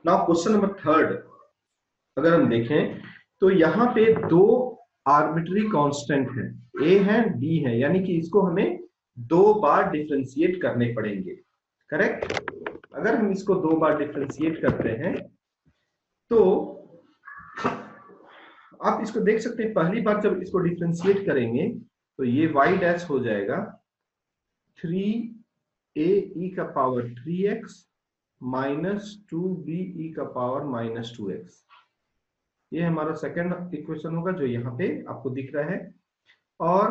Now question number third अगर हम देखें तो यहाँ पे दो आर्बिट्री कांस्टेंट है, ए है डी है, यानी कि इसको हमें दो बार डिफरेंशिएट करने पड़ेंगे। करेक्ट। अगर हम इसको दो बार डिफरेंशिएट करते हैं तो आप इसको देख सकते हैं, पहली बार जब इसको डिफरेंशिएट करेंगे तो ये y डैश हो जाएगा 3a e का power 3x minus 2b e का पावर माइनस 2x। ये हमारा सेकंड इक्वेशन होगा जो यहाँ पे आपको दिख रहा है। और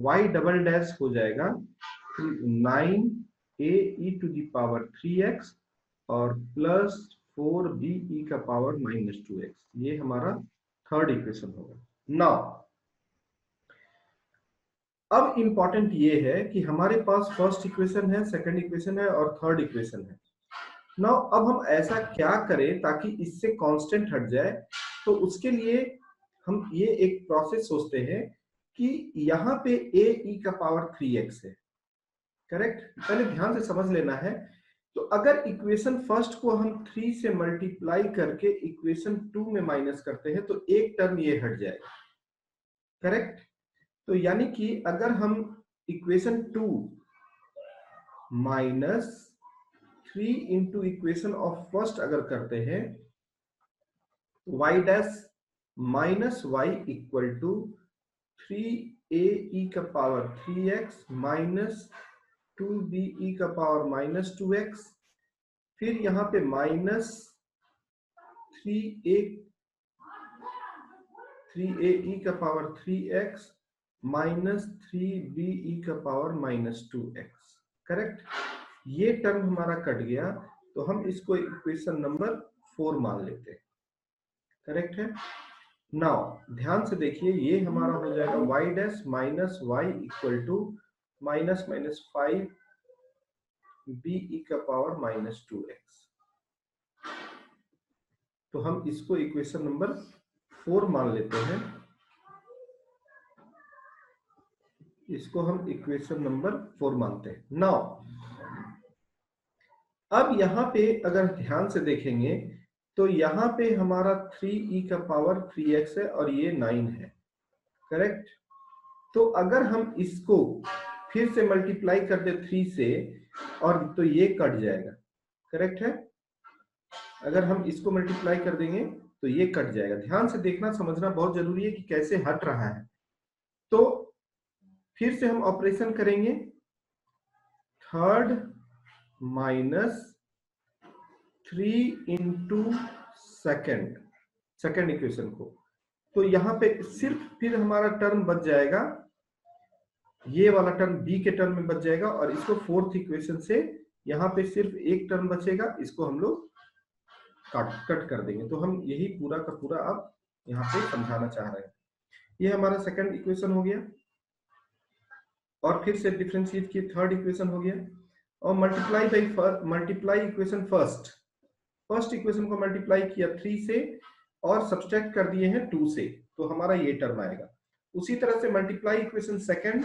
y डबल डैश हो जाएगा 9a e to the power 3x और प्लस 4b e का पावर माइनस 2x। ये हमारा थर्ड इक्वेशन होगा। नाउ अब इंपॉर्टेंट ये है कि हमारे पास फर्स्ट इक्वेशन है, सेकंड इक्वेशन है और थर्ड इक्वेशन है। नाउ अब हम ऐसा क्या करें ताकि इससे कांस्टेंट हट जाए, तो उसके लिए हम ये एक प्रोसेस सोचते हैं कि यहाँ पे a e का पावर 3x है। करेक्ट। पहले ध्यान से समझ लेना है। तो अगर इक्वेशन फर्स्ट को हम 3 से मल्टीप्लाई करके इक्वेशन 2 में माइनस करते हैं तो एक टर्म ये हट जाएगा। करेक्ट। तो यानी कि अगर हम equation 2 minus 3 into equation of first अगर करते हैं तो y dash minus y equal to 3a e का power 3x minus 2b e का पावर माइनस 2x, फिर यहाँ पे माइनस 3a e का power 3x minus 3b e का पावर माइनस 2x। करेक्ट। ये टर्म हमारा कट गया तो हम इसको इक्वेशन नंबर 4 मान लेते हैं। करेक्ट है। नाउ ध्यान से देखिए, ये हमारा हो जाएगा y dash minus y equal to minus minus 5b e का पावर माइनस 2x। तो हम इसको इक्वेशन नंबर 4 मान लेते हैं। इसको हम इक्वेशन नंबर 4 मानते हैं। नाउ अब यहाँ पे अगर ध्यान से देखेंगे तो यहाँ पे हमारा 3e का पावर 3x है और ये 9 है। करेक्ट। तो अगर हम इसको फिर से मल्टीप्लाई कर दे 3 से और तो ये कट जाएगा। करेक्ट है। अगर हम इसको मल्टीप्लाई कर देंगे तो ये कट जाएगा। ध्यान से देखना समझना बहुत जरूरी है कि कैसे हट रहा है। तो फिर से हम ऑपरेशन करेंगे, third minus 3 into second equation को, तो यहाँ पे सिर्फ फिर हमारा टर्म बच जाएगा, ये वाला टर्म b के टर्म में बच जाएगा और इसको फोर्थ इक्वेशन से यहाँ पे सिर्फ एक टर्म बचेगा, इसको हम लोग कट कर देंगे। तो हम यही पूरा का पूरा अब यहाँ पे समझाना चाह रहे हैं। ये हमारा सेकंड इक्वेशन हो गया और फिर से डिफरेंशिएट किए थर्ड इक्वेशन हो गया और मल्टीप्लाई इक्वेशन फर्स्ट इक्वेशन को मल्टीप्लाई किया 3 से और सब्सट्रैक्ट कर दिए हैं 2 से, तो हमारा ये टर्म आएगा। उसी तरह से multiply equation second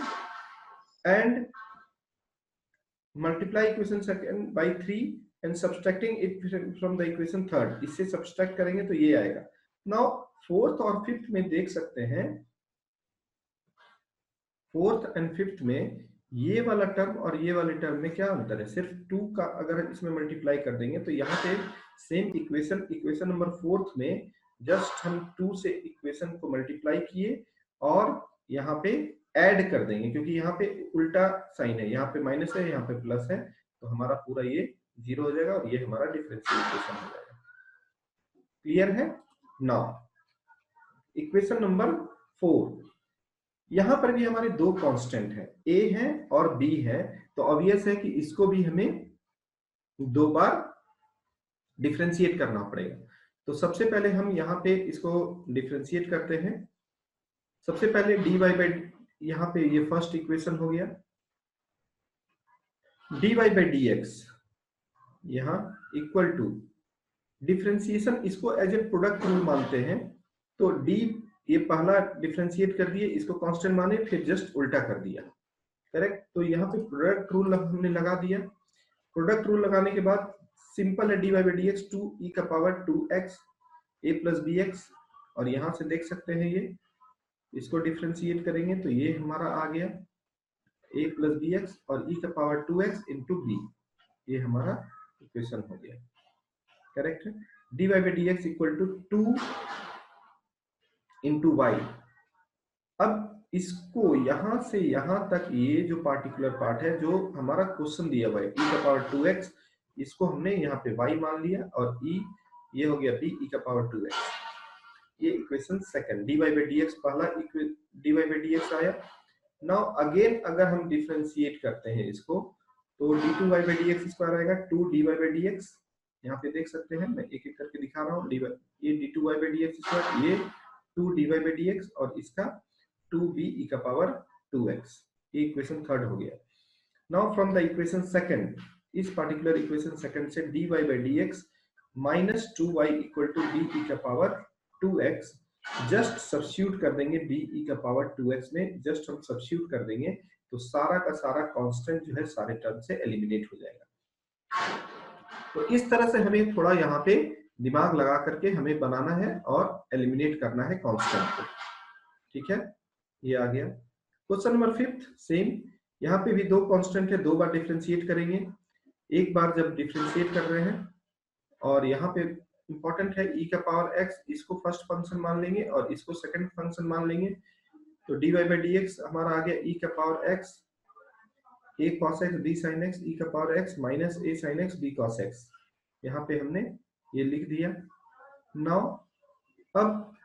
and multiply equation second by 3 and subtracting it from the equation third, इससे सब्सट्रैक्ट करेंगे तो ये आएगा। नाउ फोर्थ और फिफ्थ में देख सकते हैं, फोर्थ एंड फिफ्थ में ये वाला टर्म और ये वाले टर्म में क्या अंतर है, सिर्फ 2 का अगर इसमें मल्टीप्लाई कर देंगे तो यहाँ पे सेम इक्वेशन नंबर फोर्थ में जस्ट हम 2 से इक्वेशन को मल्टीप्लाई किए और यहाँ पे ऐड कर देंगे, क्योंकि यहाँ पे उल्टा साइन है, यहाँ पे माइनस है यहाँ पे प्लस है, तो हमारा पूरा ये 0 हो जाएगा और ये हमारा डिफरेंशियल इक्वेशन हो जाएगा। क्लियर है। नाउ इक्वेशन नंबर 4, यहां पर भी हमारे दो कांस्टेंट है, a है और b है, तो ऑब्वियस है कि इसको भी हमें दो बार डिफरेंशिएट करना पड़ेगा। तो सबसे पहले हम यहाँ पे इसको डिफरेंशिएट करते हैं। सबसे पहले dy बाई, यहाँ पे ये फर्स्ट इक्वेशन हो गया, dy बाई dx यहाँ इक्वल टू डिफरेंशिएशन, इसको एज ए प्रोडक्ट रूल मानते हैं। तो d ये पहला डिफरेंशिएट कर दिए, इसको कांस्टेंट माने, फिर जस्ट उल्टा कर दिया। करेक्ट। तो यहाँ पे प्रोडक्ट रूल हमने लगा दिया। प्रोडक्ट रूल लगाने के बाद सिंपल है, dy by d x 2e का power 2x a plus b x, और यहां से देख सकते हैं ये, इसको डिफ्रेंशिएट करेंगे तो ये हमारा आ गया a प्लस बी एक्स और e का पावर 2x इंटू बी, ये हमारा इक्वेशन हो गया, करेक्ट है। dy by d x equal to 2 into y. अब इसको यहां से यहां तक, ये जो पार्टिकुलर पार्ट है जो हमारा क्वेश्चन दिया हुआ है e का पावर 2x, इसको हमने यहाँ पे y मान लिया, और e ये हो गया b e का पावर 2x, ये equation second. dy by d x पहला dy बाई डी एक्स आया। नाउ अगेन अगर हम डिफरेंशिएट करते हैं इसको, तो d2 y by d x square आएगा 2 dy बाई डी एक्स, यहाँ पे देख सकते हैं, मैं एक एक करके दिखा रहा हूँ, ये d2 y by d x square, ये 2 dy बाई डी एक्स, और इसका 2b e का पावर 2x, ये इक्वेशन थर्ड हो गया। Now from the equation second, इस पार्टिकुलर इक्वेशन सेकंड से dy by d x minus 2y equal to b e का पावर 2x, जस्ट सब्स्टिट्यूट कर देंगे b e का पावर 2x में, जस्ट हम सब्स्टिट्यूट कर देंगे तो सारा का सारा कांस्टेंट जो है सारे टर्म से एलिमिनेट हो जाएगा। तो इस तरह से हमें थोड़ा यहाँ पे दिमाग लगा करके हमें बनाना है और एलिमिनेट करना है कांस्टेंट को, ठीक है। ये आ गया। क्वेश्चन नंबर 5 सेम, यहाँ पे भी दो कांस्टेंट है, दो बार डिफरेंशिएट करेंगे। एक बार जब डिफरेंशिएट कर रहे हैं, और यहाँ पे इंपॉर्टेंट है e का पावर x, इसको फर्स्ट फंक्शन मान लेंगे और इसको सेकंड फंक्शन मान लेंगे, तो dy बाई डी एक्स हमारा आ गया e का power x a cos x b sin x e का power x minus a sin x b cos x, यहाँ पे हमने ये लिख दिया। नाउ अब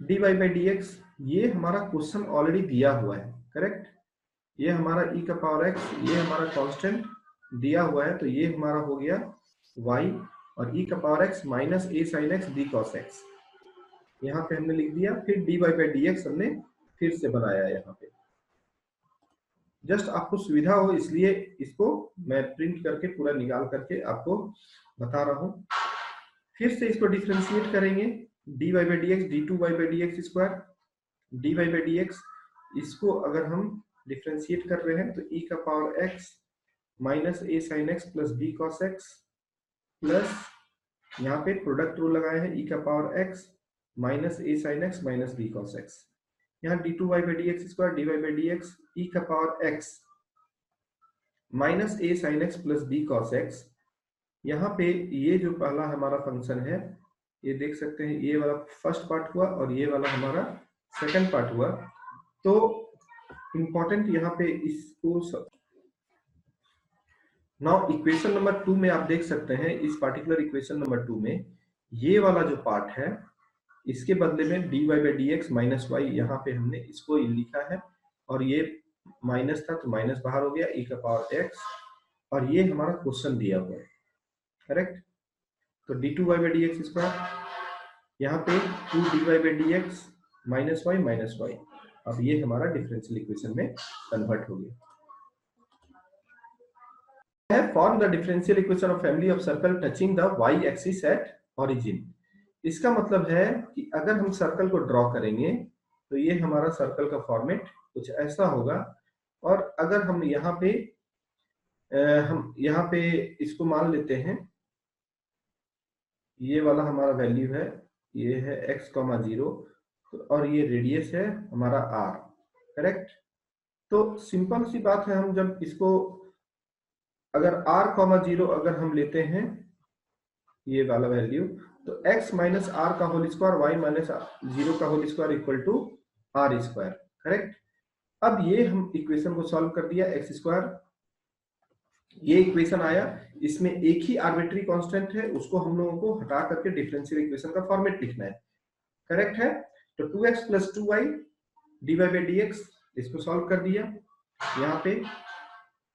dy बाई डी एक्स, ये हमारा क्वेश्चन ऑलरेडी दिया हुआ है, करेक्ट। ये हमारा e का पावर x, ये हमारा कांस्टेंट दिया हुआ है, तो ये हमारा हो गया y, और e का power x minus a sin x b cos x, यहाँ पे हमने लिख दिया। फिर dy बाई डी एक्स हमने फिर से बनाया यहाँ पे, जस्ट आपको सुविधा हो इसलिए इसको मैं प्रिंट करके पूरा निकाल करके आपको बता रहा हूँ। फिर से इसको डिफरेंशिएट करेंगे, dy by d x d2 y by d x square, dy by d x, इसको अगर हम डिफरेंशिएट कर रहे हैं तो e का power x minus a sin x plus b cos x, plus यहाँ पे प्रोडक्ट रूल लगाए हैं e का power x minus a sin x minus b cos x, यहाँ d2 y by d x square dy by d x e का power x minus a sin x plus b cos x, यहाँ पे ये जो पहला हमारा function है, ये देख सकते हैं, ये वाला फर्स्ट पार्ट हुआ और ये वाला हमारा सेकंड पार्ट हुआ। तो इंपॉर्टेंट यहाँ पे इसको, नाउ इक्वेशन नंबर 2 में आप देख सकते हैं, इस पार्टिकुलर इक्वेशन नंबर 2 में ये वाला जो पार्ट है, इसके बदले में dy by d x minus y, यहाँ पे हमने इसको लिखा है, और ये माइनस था तो माइनस बाहर हो गया, e का पावर x, और ये हमारा क्वेश्चन दिया हुआ है, करेक्ट। तो d2 by d x square, यहाँ पे 2 dy by d x minus y, अब ये हमारा डिफरेंशियल इक्वेशन में कन्वर्ट हो गया। Form the differential equation of family of circle touching the y axis at origin। इसका मतलब है कि अगर हम सर्कल को ड्रॉ करेंगे तो ये हमारा सर्कल का फॉर्मेट कुछ ऐसा होगा, और अगर हम यहाँ पे इसको मान लेते हैं, ये वाला हमारा वैल्यू है, ये है x, 0, और ये रेडियस है हमारा r, करेक्ट। तो सिंपल सी बात है, हम जब इसको अगर r, 0 अगर हम लेते हैं ये वाला वैल्यू, तो x माइनस आर का होल स्क्वायर, y माइनस 0 का whole square equal to r square, correct. अब ये हम इक्वेशन को सॉल्व कर दिया, x स्क्वायर, ये इक्वेशन आया, इसमें एक ही आर्बिट्री कांस्टेंट है, उसको हम लोगों को हटा करके डिफरेंशियल इक्वेशन का फॉर्मेट लिखना है, करेक्ट है। तो 2x plus 2y dy by d x, इसको सॉल्व कर दिया, यहाँ पे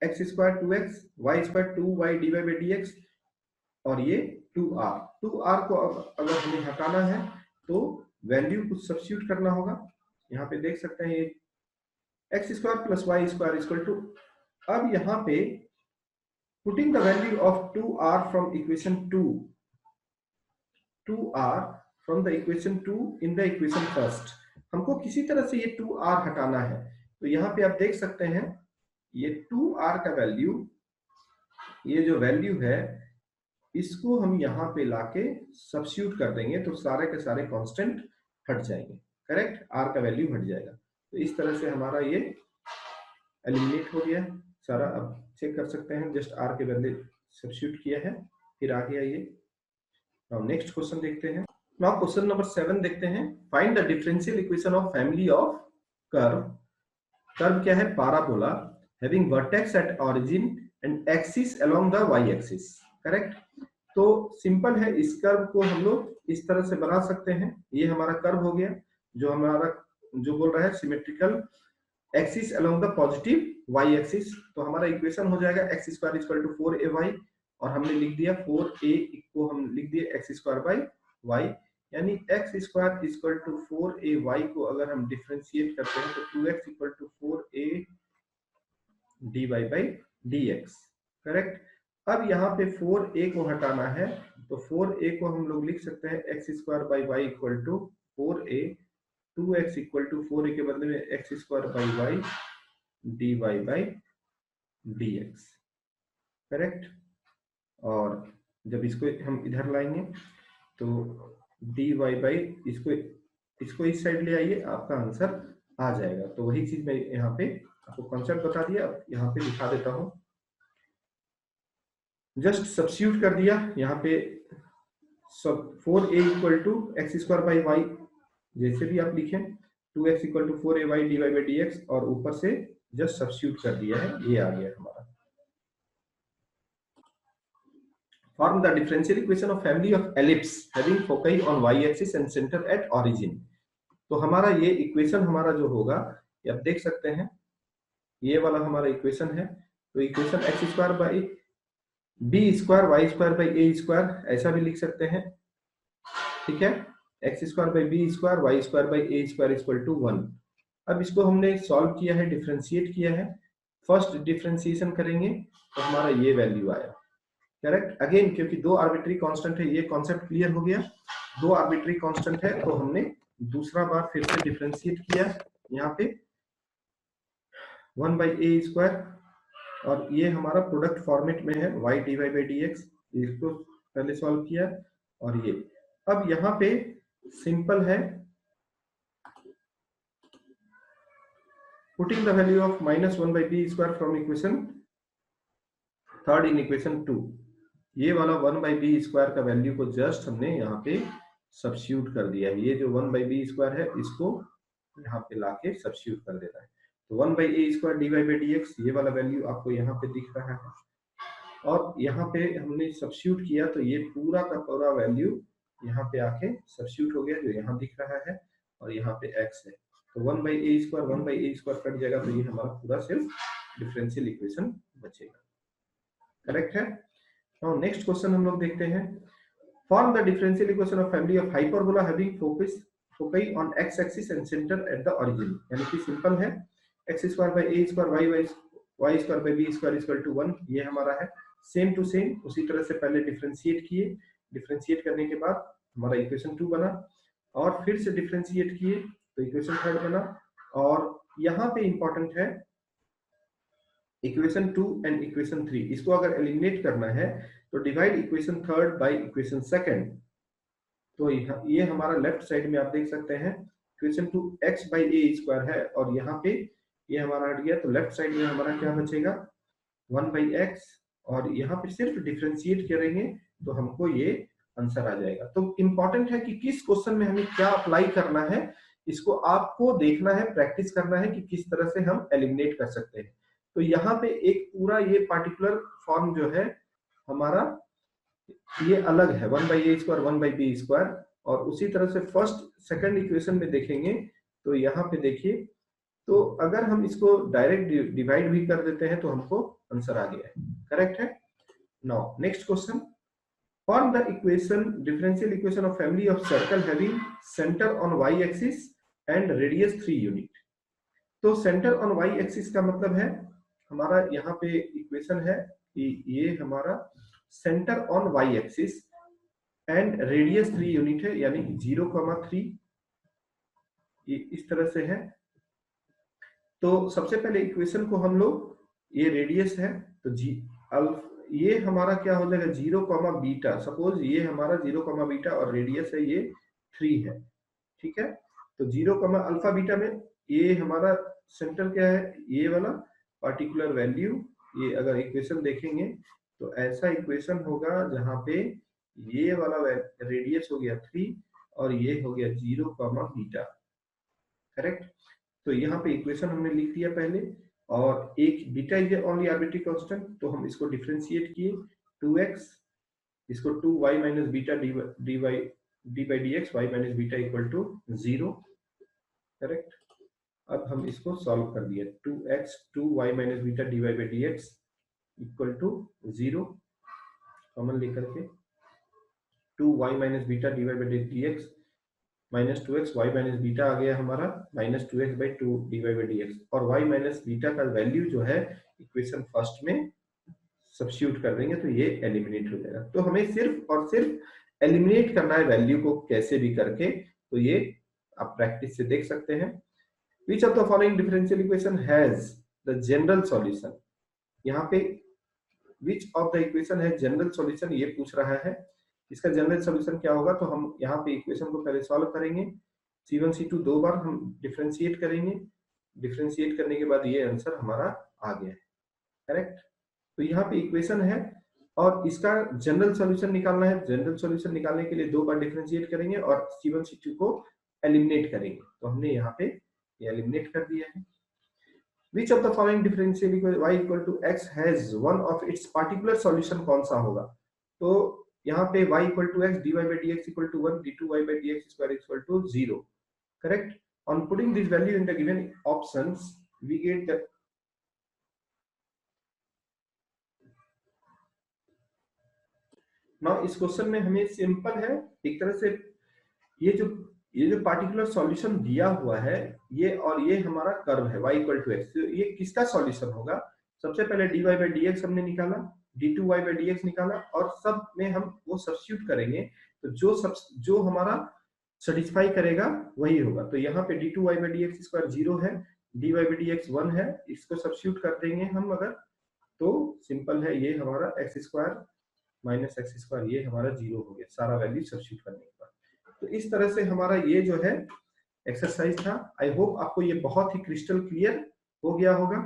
x square 2x, y square 2y dy by d x, और ये 2r को अगर हमें हटाना है तो वैल्यू कुछ सब्स्टिट्यूट करना होगा। यहाँ पे देख सकते हैं ये x square plus y square equal to, अब यहाँ पे putting the value of 2r from equation 2r from the equation 2 in the equation first, हमको किसी तरह से ये 2r हटाना है। तो यहाँ पे आप देख सकते हैं ये 2r का वैल्यू, ये जो वैल्यू है इसको हम यहाँ पे लाके सब्स्टिट्यूट कर देंगे तो सारे के सारे कांस्टेंट हट जाएंगे, करेक्ट, आर का वैल्यू हट जाएगा। तो इस तरह से हमारा ये एलिमिनेट हो गया सारा। अब चेक कर सकते हैं, जस्ट आर के बदले सब्स्टिट्यूट किया है, फिर आ गया ये। नाउ नेक्स्ट क्वेश्चन देखते हैं। नाउ क्वेश्चन नंबर 7 देखते हैं। Find the differential equation of family of curve. Curve क्या है? Parabola having vertex at origin and axis along the y axis, correct. तो सिंपल है, इस कर्व को हम लोग इस तरह से बना सकते हैं। ये हमारा कर्व हो गया जो हमारा जो बोल रहा है symmetrical axis along the positive y axis. तो हमारा इक्वेशन हो जाएगा x square equal to 4ay, और हमने लिख दिया 4a को हम लिख दिए एक्स स्क्वायर बाई वाई, यानी x square equal to 4ay को अगर हम डिफरेंशिएट करते हैं तो 2x equal to 4a dy by dx, correct. अब यहाँ पे 4a को हटाना है, तो 4a को हम लोग लिख सकते हैं x square by y equal to 4a, 2x equal to 4a के बदले में x square by y dy by dx, correct. और जब इसको हम इधर लाएंगे तो dy बाई इसको इस साइड ले आइए, आपका आंसर आ जाएगा। तो वही चीज मैं यहाँ पे आपको कॉन्सेप्ट बता दिया, अब यहाँ पे दिखा देता हूँ। जस्ट सब्स्टिट्यूट कर दिया यहाँ पे, सब 4a equal to x square by y, जैसे भी आप लिखें 2x equal to 4ay dy by dx, और ऊपर से जस्ट सब्स्टिट्यूट कर दिया है, ये आ गया हमारा। Form the differential equation of family of ellipse having foci on y-axis and center at origin। तो हमारा ये इक्वेशन हमारा जो होगा, ये आप देख सकते हैं, ये वाला हमारा इक्वेशन है। तो equation x square by b square y square by a square ऐसा भी लिख सकते हैं, ठीक है। X square by b square y square by a square equal to 1। अब इसको हमने सॉल्व किया है, डिफरेंशिएट किया है। फर्स्ट डिफरेंशिएशन करेंगे तो हमारा ये वैल्यू आया, करेक्ट। अगेन क्योंकि दो आर्बिट्री कांस्टेंट है, ये कॉन्सेप्ट क्लियर हो गया। दो आर्बिट्री कांस्टेंट है तो हमने दूसरा बार फिर से डिफरेंशिएट किया, यहाँ पे 1 बाई ए स्क्वायर, और ये हमारा प्रोडक्ट फॉर्मेट में है y dy बाई dx, इसको पहले सॉल्व किया। और ये अब यहाँ पे सिंपल है, putting the value of -1 by b square from equation third in equation 2, ये वाला 1 बाई बी स्क्वायर का वैल्यू को जस्ट हमने यहाँ पे सब्स्टिट्यूट कर दिया है। ये जो 1 बाई बी स्क्वायर है इसको यहाँ पे लाके सब्स्टिट्यूट कर देना है। तो 1 by a square d y by d x, ये वाला वैल्यू आपको यहाँ पे दिख रहा है, और यहाँ पे हमने सब्स्टिट्यूट किया तो ये पूरा का पूरा वैल्यू यहाँ पे आके सब्स्टिट्यूट हो गया, जो यहाँ दिख रहा है, और यहाँ पे x है। तो 1 बाई ए स्क्वायर कट जाएगा, तो ये हमारा पूरा सिर्फ डिफरेंशियल इक्वेशन बचेगा, करेक्ट है। नाउ नेक्स्ट क्वेश्चन हम लोग देखते हैं। Form the differential equation of family of hyperbola having foci on x axis and centre at the origin. यानी कि सिंपल है, x square by a square y square by b square equal to 1, ये हमारा है। Same to same उसी तरह से पहले डिफरेंशिएट किए, डिफरेंशिएट करने के बाद हमारा इक्वेशन 2 बना, और फिर से डिफरेंशिएट किए तो इक्वेशन 3 बना। और यहाँ पे इंपॉर्टेंट है इक्वेशन 2 एंड इक्वेशन 3, इसको अगर एलिमिनेट करना है तो डिवाइड इक्वेशन 3 बाय इक्वेशन 2। तो ये हमारा लेफ्ट साइड में आप देख सकते हैं equation 2 x by a square है, और यहाँ पे ये हमारा हट गया, तो लेफ्ट साइड में हमारा क्या बचेगा 1 बाई एक्स, और यहाँ पे सिर्फ डिफरेंशिएट करेंगे तो हमको ये आंसर आ जाएगा। तो इंपॉर्टेंट है कि किस क्वेश्चन में हमें क्या अप्लाई करना है, इसको आपको देखना है, प्रैक्टिस करना है कि किस तरह से हम एलिमिनेट कर सकते हैं। तो यहाँ पे एक पूरा ये पार्टिकुलर फॉर्म जो है हमारा ये अलग है, 1 by a square 1 by b square, और उसी तरह से फर्स्ट सेकंड इक्वेशन में देखेंगे तो यहाँ पे देखिए, तो अगर हम इसको डायरेक्ट डिवाइड भी कर देते हैं तो हमको आंसर आ गया है, करेक्ट है। Now next question, form the equation differential equation of family of circle having centre on y axis and radius 3 unit. तो सेंटर ऑन वाई एक्सिस का मतलब है हमारा यहाँ पे इक्वेशन है कि ये हमारा centre on y axis and radius 3 unit है, यानी 0,3, ये इस तरह से है। तो सबसे पहले इक्वेशन को हम लोग, ये रेडियस है तो जी ये हमारा क्या हो जाएगा 0 कॉमा बीटा, सपोज ये हमारा 0 कॉमा बीटा और रेडियस है ये 3 है, ठीक है। तो 0 कॉमा अल्फा बीटा में ये हमारा सेंटर क्या है, ये वाला पार्टिकुलर वैल्यू, ये अगर इक्वेशन देखेंगे तो ऐसा इक्वेशन होगा जहां पे ये वाला रेडियस हो गया 3 और ये हो गया 0 कॉमा बीटा, करेक्ट। तो यहाँ पे इक्वेशन हमने लिख दिया पहले, और एक beta is only arbitrary constant, तो हम इसको डिफरेंशिएट किए 2x, इसको 2y minus beta d by d x, y minus beta equal to 0, correct. अब हम इसको सॉल्व कर दिए, 2x 2y minus beta d y by d x equal to 0, common लेकर के 2y minus beta d y by d x minus 2x, y minus beta आ गया हमारा minus 2x by 2 d y by d x, और y minus beta का value जो है equation first में सब्स्टिट्यूट कर देंगे तो ये एलिमिनेट हो जाएगा। तो हमें सिर्फ और सिर्फ एलिमिनेट करना है वैल्यू को कैसे भी करके, तो ये आप प्रैक्टिस से देख सकते हैं। Which of the following differential equation has the general solution? यहाँ पे which of the equation has general solution ये पूछ रहा है, इसका जनरल सॉल्यूशन क्या होगा, तो हम यहाँ पे इक्वेशन को पहले सॉल्व करेंगे, C1 C2 दो बार हम डिफरेंशिएट करेंगे, डिफरेंशिएट करने के बाद ये आंसर हमारा आ गया है, करेक्ट। तो यहाँ पे इक्वेशन है और इसका जनरल सॉल्यूशन निकालना है, जनरल सॉल्यूशन निकालने के लिए दो बार डिफरेंशिएट करेंगे और C1 C2 को एलिमिनेट करेंगे, तो हमने यहाँ पे ये एलिमिनेट कर दिया है। Which of the following differential equation y equal to x has one of its particular solution, कौन सा होगा, तो यहाँ पे y equal to x dy by dx equal to 1 d2y by dx square equal to 0, correct. On putting this value in the given options we get that now इस question में हमें simple है एक तरह से, ये जो पार्टिकुलर सॉल्यूशन दिया हुआ है ये, और ये हमारा कर्व है y इक्वल टू एक्स, तो ये किसका सॉल्यूशन होगा, सबसे पहले dy बाई डी एक्स हमने निकाला, d2y बाई डी एक्स निकाला, और सब में हम वो सब्स्टिट्यूट करेंगे तो जो हमारा सेटिस्फाई करेगा वही होगा। तो यहाँ पे d2y by d x square 0 है, dy बाई डी एक्स 1 है, इसको सब्स्टिट्यूट कर देंगे हम अगर, तो सिंपल है ये हमारा x square minus x square ये हमारा 0 हो गया सारा वैल्यू सब्स्टिट्यूट करने के बाद। तो इस तरह से हमारा ये जो है एक्सरसाइज था। आई होप आपको ये बहुत ही क्रिस्टल क्लियर हो गया होगा।